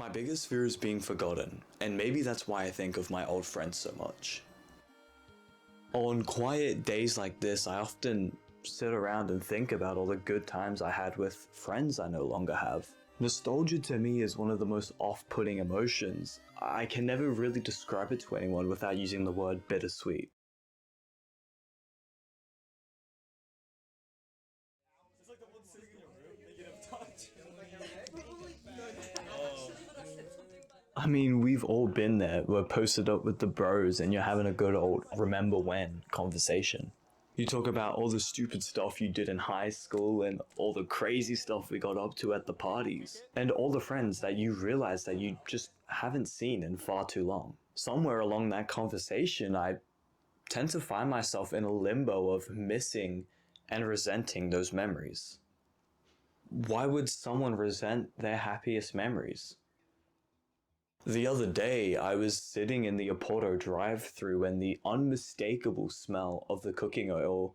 My biggest fear is being forgotten, and maybe that's why I think of my old friends so much. On quiet days like this, I often sit around and think about all the good times I had with friends I no longer have. Nostalgia to me is one of the most off-putting emotions. I can never really describe it to anyone without using the word bittersweet. It's like the one sitting in your room, making him touch. I mean, we've all been there. We're posted up with the bros and you're having a good old remember when conversation. You talk about all the stupid stuff you did in high school and all the crazy stuff we got up to at the parties. And all the friends that you realize that you just haven't seen in far too long. Somewhere along that conversation, I tend to find myself in a limbo of missing and resenting those memories. Why would someone resent their happiest memories? The other day, I was sitting in the Oporto drive-thru and the unmistakable smell of the cooking oil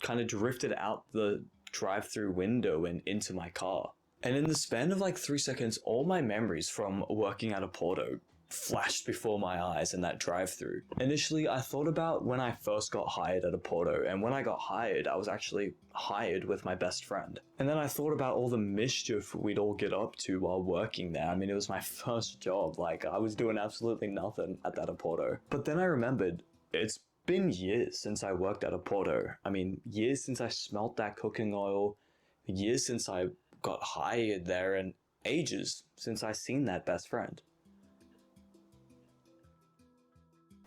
kind of drifted out the drive-thru window and into my car. And in the span of like 3 seconds, all my memories from working at Oporto flashed before my eyes in that drive-thru. Initially, I thought about when I first got hired at Oporto, and when I got hired, I was actually hired with my best friend. And then I thought about all the mischief we'd all get up to while working there. I mean, it was my first job, like I was doing absolutely nothing at that Oporto. But then I remembered, it's been years since I worked at Oporto. I mean, years since I smelt that cooking oil, years since I got hired there, and ages since I seen that best friend.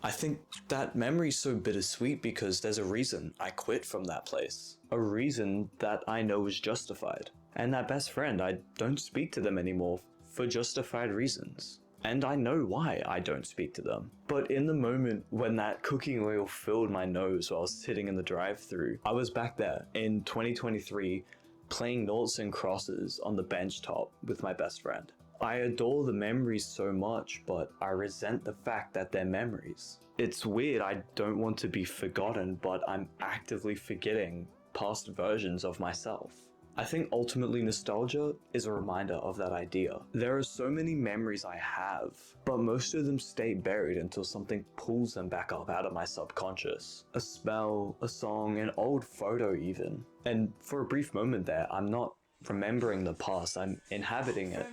I think that memory's so bittersweet because there's a reason I quit from that place. A reason that I know is justified. And that best friend, I don't speak to them anymore for justified reasons. And I know why I don't speak to them. But in the moment when that cooking oil filled my nose while I was sitting in the drive-thru, I was back there in 2023 playing noughts and crosses on the bench top with my best friend. I adore the memories so much, but I resent the fact that they're memories. It's weird, I don't want to be forgotten, but I'm actively forgetting past versions of myself. I think ultimately nostalgia is a reminder of that idea. There are so many memories I have, but most of them stay buried until something pulls them back up out of my subconscious. A smell, a song, an old photo even. And for a brief moment there, I'm not remembering the past, I'm inhabiting it.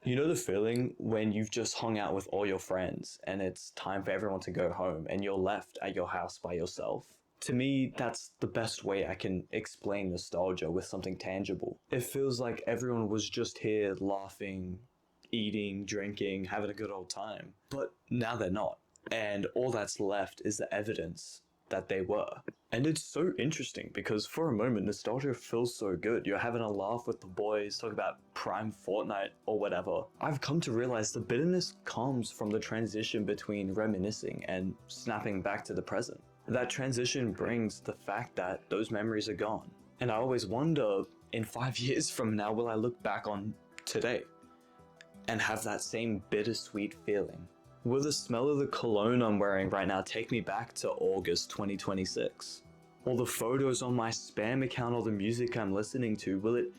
You know the feeling when you've just hung out with all your friends and it's time for everyone to go home and you're left at your house by yourself? To me, that's the best way I can explain nostalgia with something tangible. It feels like everyone was just here laughing, eating, drinking, having a good old time. But now they're not. And all that's left is the evidence that they were. And it's so interesting because for a moment, nostalgia feels so good. You're having a laugh with the boys, talk about Prime Fortnite or whatever. I've come to realize the bitterness comes from the transition between reminiscing and snapping back to the present. That transition brings the fact that those memories are gone. And I always wonder, in 5 years from now, will I look back on today and have that same bittersweet feeling? Will the smell of the cologne I'm wearing right now take me back to August 2026? Or the photos on my spam account or the music I'm listening to, will it,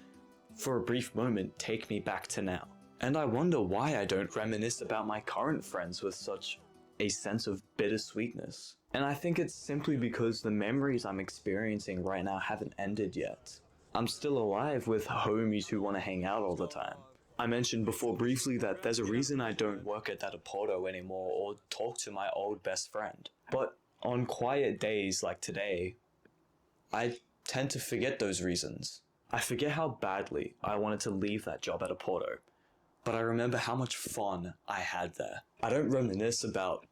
for a brief moment, take me back to now? And I wonder why I don't reminisce about my current friends with such a sense of bittersweetness. And I think it's simply because the memories I'm experiencing right now haven't ended yet. I'm still alive with homies who want to hang out all the time. I mentioned before briefly that there's a reason I don't work at that Oporto anymore or talk to my old best friend. But on quiet days like today, I tend to forget those reasons. I forget how badly I wanted to leave that job at Oporto, but I remember how much fun I had there. I don't reminisce about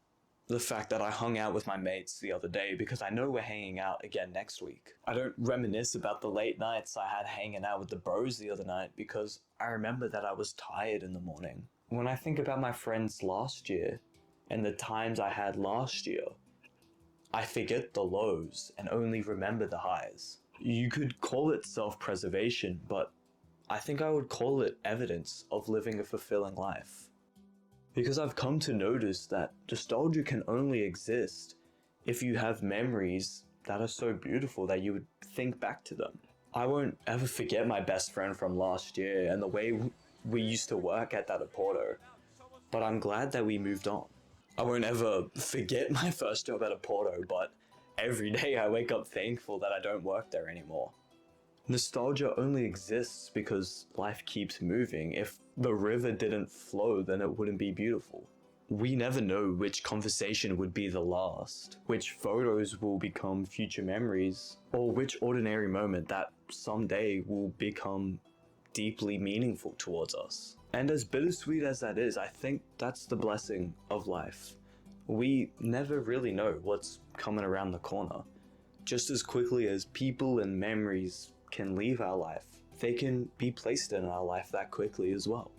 the fact that I hung out with my mates the other day because I know we're hanging out again next week. I don't reminisce about the late nights I had hanging out with the bros the other night because I remember that I was tired in the morning. When I think about my friends last year and the times I had last year, I forget the lows and only remember the highs. You could call it self-preservation, but I think I would call it evidence of living a fulfilling life. Because I've come to notice that nostalgia can only exist if you have memories that are so beautiful that you would think back to them. I won't ever forget my best friend from last year and the way we used to work at that Porto, but I'm glad that we moved on. I won't ever forget my first job at Porto, but every day I wake up thankful that I don't work there anymore. Nostalgia only exists because life keeps moving. If the river didn't flow, then it wouldn't be beautiful. We never know which conversation would be the last, which photos will become future memories, or which ordinary moment that someday will become deeply meaningful towards us. And as bittersweet as that is, I think that's the blessing of life. We never really know what's coming around the corner. Just as quickly as people and memories can leave our life, they can be placed in our life that quickly as well.